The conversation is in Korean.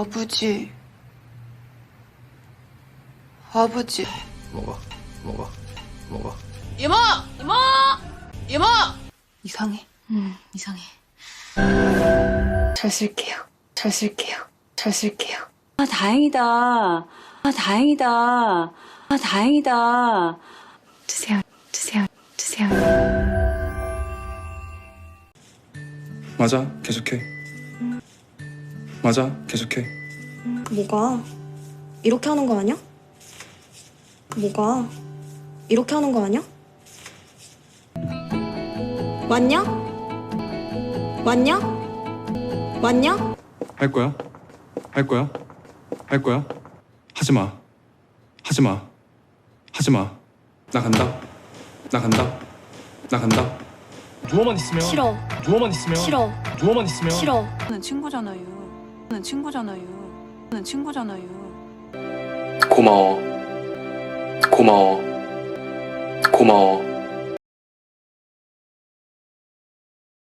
아버지. 아버지. 먹어. 이모! 이모! 이모! 이상해. 이상해. 잘 쓸게요. 아, 다행이다. 아, 다행이다. 주세요. 맞아, 계속해. 맞아, 계속해. 뭐가? 이렇게 하는 거 아니야? 뭐가? 이렇게 하는 거 아니야? 왔냐? 할 거야? 하지 마. 나 간다. 누워만 있으면. 싫어. 누워만 있으면. 싫어. 는 친구잖아요. 고마워.